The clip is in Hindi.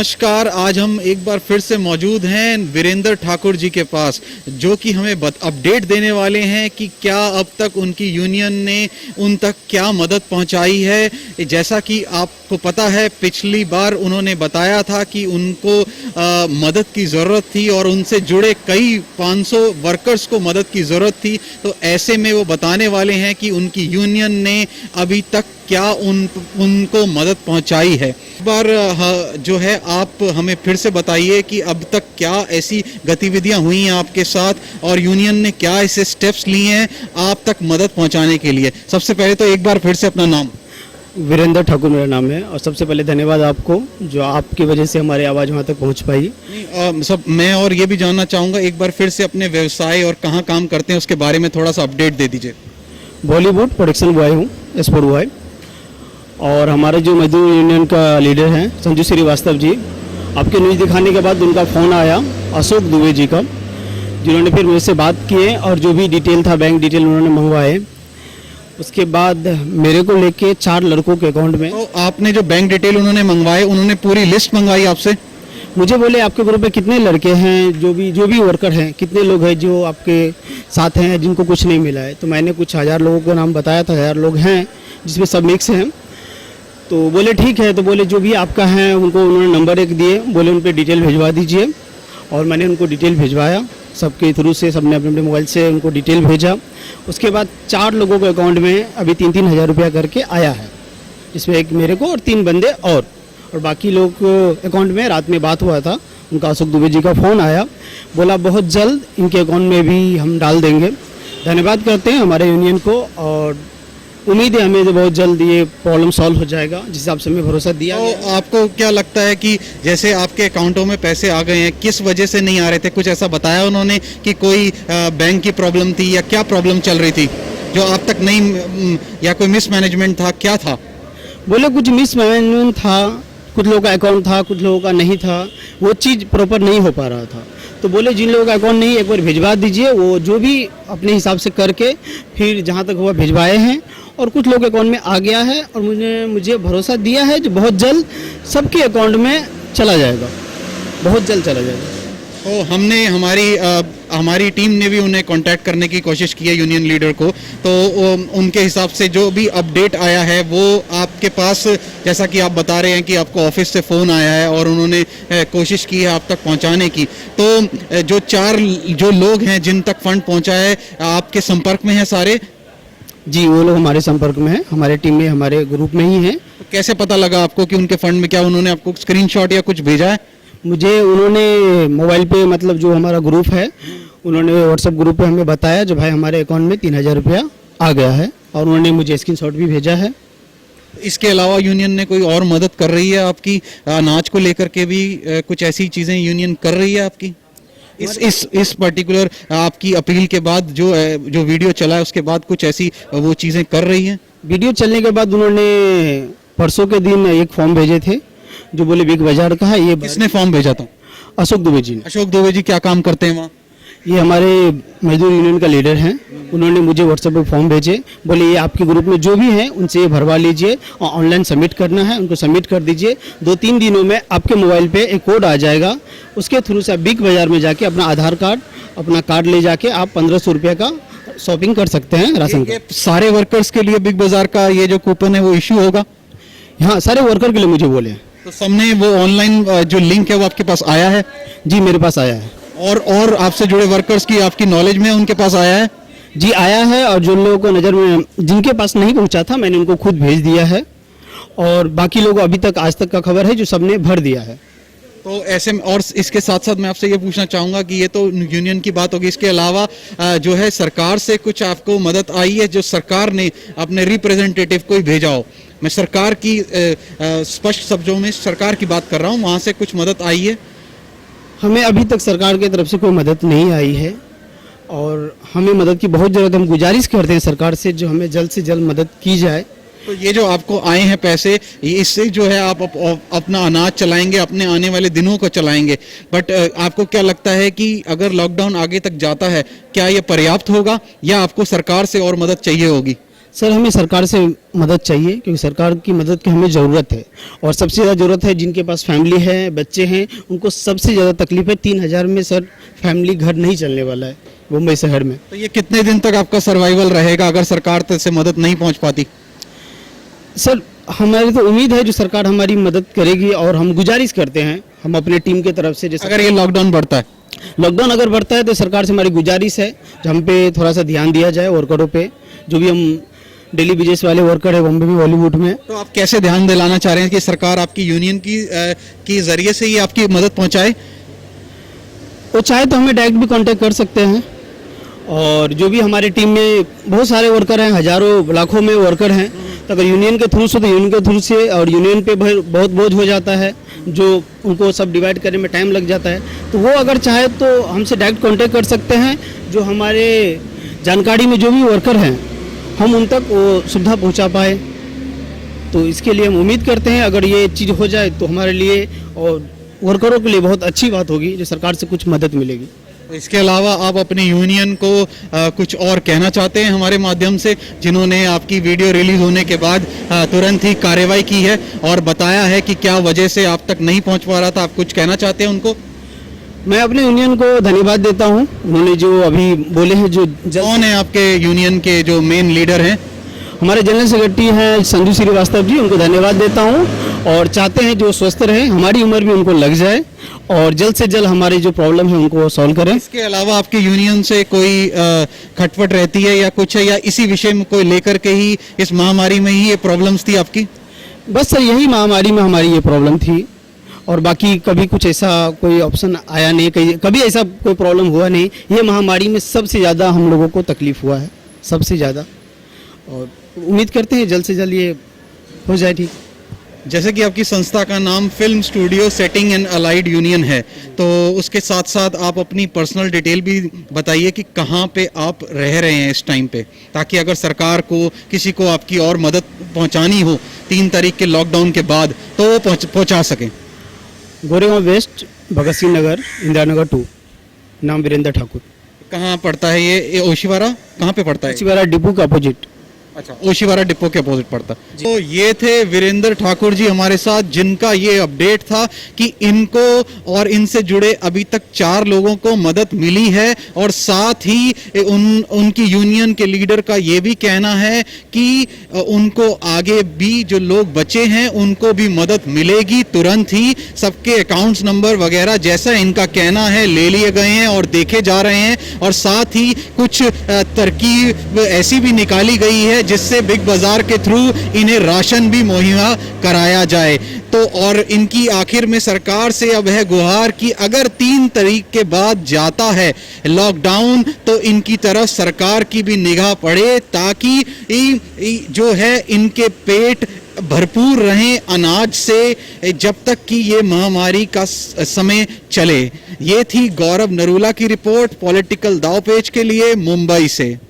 नमस्कार। आज हम एक बार फिर से मौजूद हैं वीरेंद्र ठाकुर जी के पास, जो कि हमें अपडेट देने वाले हैं कि क्या अब तक उनकी यूनियन ने उन तक क्या मदद पहुंचाई है। जैसा कि आपको पता है, पिछली बार उन्होंने बताया था कि उनको मदद की ज़रूरत थी और उनसे जुड़े कई 500 वर्कर्स को मदद की ज़रूरत थी। तो ऐसे में वो बताने वाले हैं कि उनकी यूनियन ने अभी तक क्या उनको मदद पहुंचाई है। इस बार जो है आप हमें फिर से बताइए कि अब तक क्या ऐसी गतिविधियां हुई हैं आपके साथ और यूनियन ने क्या ऐसे स्टेप्स लिए हैं आप तक मदद पहुंचाने के लिए। सबसे पहले तो एक बार फिर से अपना नाम। वीरेंद्र ठाकुर मेरा नाम है और सबसे पहले धन्यवाद आपको, जो आपकी वजह से हमारी आवाज़ वहाँ तक पहुँच पाई। मैं और ये भी जानना चाहूँगा, एक बार फिर से अपने व्यवसाय और कहाँ काम करते हैं उसके बारे में थोड़ा सा अपडेट दे दीजिए। बॉलीवुड प्रोडक्शन बॉय हूँ, S4 बॉय। और हमारे जो मजदूर यूनियन का लीडर हैं संजू श्रीवास्तव जी, आपके न्यूज़ दिखाने के बाद उनका फ़ोन आया अशोक दुबे जी का, जिन्होंने फिर मुझसे बात किए और जो भी डिटेल था बैंक डिटेल उन्होंने मंगवाए। उसके बाद मेरे को लेके 4 लड़कों के अकाउंट में। तो आपने जो बैंक डिटेल उन्होंने मंगवाए, उन्होंने पूरी लिस्ट मंगवाई आपसे? मुझे बोले आपके ग्रुप में कितने लड़के हैं, जो भी वर्कर हैं, कितने लोग हैं जो आपके साथ हैं जिनको कुछ नहीं मिला है। तो मैंने कुछ 1000 लोगों का नाम बताया था, 1000 लोग हैं जिसमें सब मिक्स हैं। तो बोले ठीक है, तो बोले जो भी आपका है उनको उन्होंने नंबर एक दिए, बोले उन पर डिटेल भिजवा दीजिए। और मैंने उनको डिटेल भिजवाया, सबके थ्रू से सबने अपने अपने मोबाइल से उनको डिटेल भेजा। उसके बाद 4 लोगों के अकाउंट में अभी 3-3 हज़ार रुपया करके आया है, जिसमें एक मेरे को और 3 बंदे और बाकी लोग अकाउंट में रात में बात हुआ था, उनका अशोक दुबे जी का फ़ोन आया, बोला बहुत जल्द इनके अकाउंट में भी हम डाल देंगे। धन्यवाद करते हैं हमारे यूनियन को और उम्मीद है हमें बहुत जल्द ये प्रॉब्लम सॉल्व हो जाएगा, जिस हिसाब से हमें भरोसा दिया। तो आपको क्या लगता है कि जैसे आपके अकाउंटों में पैसे आ गए हैं, किस वजह से नहीं आ रहे थे? कुछ ऐसा बताया उन्होंने कि कोई बैंक की प्रॉब्लम थी या क्या प्रॉब्लम चल रही थी जो आप तक नहीं, या कोई मिसमैनेजमेंट था, क्या था? बोले कुछ मिसमैनेजमेंट था, कुछ लोगों का अकाउंट था, कुछ लोगों का नहीं था, वो चीज़ प्रॉपर नहीं हो पा रहा था। तो बोले जिन लोगों का अकाउंट नहीं एक बार भिजवा दीजिए, वो जो भी अपने हिसाब से करके फिर जहाँ तक हुआ भिजवाए हैं और कुछ लोग अकाउंट में आ गया है और मुझे भरोसा दिया है जो बहुत जल्द सबके अकाउंट में चला जाएगा, बहुत जल्द चला जाएगा। तो हमने हमारी टीम ने भी उन्हें कांटेक्ट करने की कोशिश की है, यूनियन लीडर को। तो उनके हिसाब से जो भी अपडेट आया है वो आपके पास, जैसा कि आप बता रहे हैं कि आपको ऑफिस से फ़ोन आया है और उन्होंने कोशिश की है आप तक पहुंचाने की। तो जो 4 जो लोग हैं जिन तक फंड पहुंचा है, आपके संपर्क में हैं सारे? जी, वो लोग हमारे संपर्क में हैं, हमारे टीम में, हमारे ग्रुप में ही हैं। तो कैसे पता लगा आपको कि उनके फंड में? क्या उन्होंने आपको स्क्रीनशॉट या कुछ भेजा है? मुझे उन्होंने मोबाइल पे, मतलब जो हमारा ग्रुप है, उन्होंने व्हाट्सएप ग्रुप पे हमें बताया जो भाई हमारे अकाउंट में 3000 रुपया आ गया है, और उन्होंने मुझे स्क्रीनशॉट भी भेजा है। इसके अलावा यूनियन ने कोई और मदद कर रही है आपकी? अनाज को लेकर के भी कुछ ऐसी चीज़ें यूनियन कर रही है आपकी? इस पर्टिकुलर आपकी अपील के बाद, जो वीडियो चला है उसके बाद कुछ ऐसी वो चीज़ें कर रही हैं? वीडियो चलने के बाद उन्होंने परसों के दिन एक फॉर्म भेजे थे जो बोले बिग बाजार का है। ये किसने फॉर्म भेजा था? अशोक दुबे जी ने। अशोक दुबे जी क्या काम करते हैं वहाँ? ये हमारे मजदूर यूनियन का लीडर हैं। उन्होंने मुझे व्हाट्सएप पे फॉर्म भेजे, बोले ये आपके ग्रुप में जो भी हैं उनसे ये भरवा लीजिए और ऑनलाइन सबमिट करना है, उनको सबमिट कर दीजिए। 2-3 दिनों में आपके मोबाइल पे एक कोड आ जाएगा, उसके थ्रू से आप बिग बाजार में जाके अपना आधार कार्ड, अपना कार्ड ले जाके आप 1500 रुपये का शॉपिंग कर सकते हैं राशन का। सारे वर्कर्स के लिए बिग बाजार का ये जो कूपन है वो इशू होगा? हाँ, सारे वर्कर के लिए मुझे बोले। तो सबने वो ऑनलाइन जो लिंक है वो आपके पास आया है? जी, मेरे पास आया है। और आपसे जुड़े वर्कर्स की आपकी नॉलेज में उनके पास आया है? जी, आया है। और जो लोगों को नज़र में, जिनके पास नहीं पहुंचा था, मैंने उनको खुद भेज दिया है। और बाकी लोगों अभी तक, आज तक का खबर है, जो सबने भर दिया है। तो ऐसे में, और इसके साथ साथ मैं आपसे ये पूछना चाहूँगा कि ये तो यूनियन की बात होगी, इसके अलावा जो है सरकार से कुछ आपको मदद आई है, जो सरकार ने अपने रिप्रेजेंटेटिव को ही भेजा हो? मैं सरकार की स्पष्ट शब्दों में सरकार की बात कर रहा हूँ, वहाँ से कुछ मदद आई है? हमें अभी तक सरकार की तरफ से कोई मदद नहीं आई है और हमें मदद की बहुत ज़रूरत है। हम गुजारिश करते हैं सरकार से जो हमें जल्द से जल्द मदद की जाए। तो ये जो आपको आए हैं पैसे, इससे जो है आप अपना अनाज चलाएंगे, अपने आने वाले दिनों को चलाएंगे। बट आपको क्या लगता है कि अगर लॉकडाउन आगे तक जाता है, क्या ये पर्याप्त होगा या आपको सरकार से और मदद चाहिए होगी? सर हमें सरकार से मदद चाहिए क्योंकि सरकार की मदद की हमें ज़रूरत है और सबसे ज़्यादा ज़रूरत है जिनके पास फैमिली है, बच्चे हैं, उनको सबसे ज़्यादा तकलीफ है। 3,000 में सर फैमिली घर नहीं चलने वाला है मुंबई शहर में। तो ये कितने दिन तक आपका सर्वाइवल रहेगा अगर सरकार तक से मदद नहीं पहुंच पाती? सर हमारी तो उम्मीद है जो सरकार हमारी मदद करेगी और हम गुजारिश करते हैं हम अपने टीम की तरफ से, जैसे अगर ये लॉकडाउन बढ़ता है लॉकडाउन अगर बढ़ता है तो सरकार से हमारी गुजारिश है जो हम पे थोड़ा सा ध्यान दिया जाए वर्करों पे, जो भी हम डेली बेसिस वाले वर्कर है बॉम्बे में, बॉलीवुड में। तो आप कैसे ध्यान दिलाना चाह रहे हैं कि सरकार आपकी यूनियन की जरिए से ही आपकी मदद पहुंचाए? वो चाहे तो हमें डायरेक्ट भी कांटेक्ट कर सकते हैं और जो भी हमारे टीम में बहुत सारे वर्कर हैं, हजारों लाखों में वर्कर हैं, तो अगर यूनियन के थ्रू से तो यूनियन के थ्रू से, और यूनियन पे बहुत बोझ हो जाता है जो उनको सब डिवाइड करने में टाइम लग जाता है, तो वो अगर चाहे तो हमसे डायरेक्ट कांटेक्ट कर सकते हैं। जो हमारे जानकारी में जो भी वर्कर हैं हम उन तक वो सुविधा पहुंचा पाए, तो इसके लिए हम उम्मीद करते हैं अगर ये चीज़ हो जाए तो हमारे लिए और वर्करों के लिए बहुत अच्छी बात होगी, जो सरकार से कुछ मदद मिलेगी। तो इसके अलावा आप अपनी यूनियन को कुछ और कहना चाहते हैं हमारे माध्यम से, जिन्होंने आपकी वीडियो रिलीज होने के बाद तुरंत ही कार्रवाई की है और बताया है कि क्या वजह से आप तक नहीं पहुंच पा रहा था, आप कुछ कहना चाहते हैं उनको? मैं अपने यूनियन को धन्यवाद देता हूं, उन्होंने जो अभी बोले हैं। जो कौन है आपके यूनियन के जो मेन लीडर हैं? हमारे जनरल सेक्रेटरी हैं संजू श्रीवास्तव जी, उनको धन्यवाद देता हूं और चाहते हैं जो स्वस्थ रहें, हमारी उम्र भी उनको लग जाए और जल्द से जल्द हमारी जो प्रॉब्लम है उनको सॉल्व करें। इसके अलावा आपके यूनियन से कोई खटपट रहती है या कुछ है, या इसी विषय में कोई लेकर के ही इस महामारी में ही ये प्रॉब्लम्स थी आपकी? बस सर यही महामारी में हमारी ये प्रॉब्लम थी और बाकी कभी कुछ ऐसा कोई ऑप्शन आया नहीं, कभी ऐसा कोई प्रॉब्लम हुआ नहीं। ये महामारी में सबसे ज़्यादा हम लोगों को तकलीफ हुआ है, सबसे ज़्यादा, और उम्मीद करते हैं जल्द से जल्द ये हो जाए ठीक। जैसे कि आपकी संस्था का नाम film studio setting and allied union है, तो उसके साथ साथ आप अपनी पर्सनल डिटेल भी बताइए कि कहाँ पे आप रह रहे हैं इस टाइम पे, ताकि अगर सरकार को किसी को आपकी और मदद पहुँचानी हो 3 तारीख के लॉकडाउन के बाद तो वो पहुँचा सकें। गोरेगांव वेस्ट, भगत सिंह नगर, इंदिरा नगर 2, नाम वीरेंद्र ठाकुर। कहाँ पड़ता है ये ओशिवारा कहाँ पे पड़ता है? ओशिवारा डिपो के अपोजिट। अच्छा, ओशिवारा डिपो के अपोजिट पड़ता। तो ये थे वीरेंद्र ठाकुर जी हमारे साथ, जिनका ये अपडेट था कि इनको और इनसे जुड़े अभी तक 4 लोगों को मदद मिली है और साथ ही उनकी यूनियन के लीडर का ये भी कहना है कि उनको आगे भी जो लोग बचे हैं उनको भी मदद मिलेगी तुरंत ही। सबके अकाउंट्स नंबर वगैरह जैसा इनका कहना है ले लिए गए हैं और देखे जा रहे हैं, और साथ ही कुछ तरकीब ऐसी भी निकाली गई है जिससे बिग बाजार के थ्रू इन्हें राशन भी मुहैया कराया जाए। तो और इनकी आखिर में सरकार से अब है गुहार कि अगर 3 तारीख के बाद जाता है लॉकडाउन तो इनकी तरफ सरकार की भी निगाह पड़े, ताकि जो है इनके पेट भरपूर रहें अनाज से, जब तक कि ये महामारी का समय चले। ये थी गौरव नरूला की रिपोर्ट पॉलिटिकल दावपेच के लिए मुंबई से।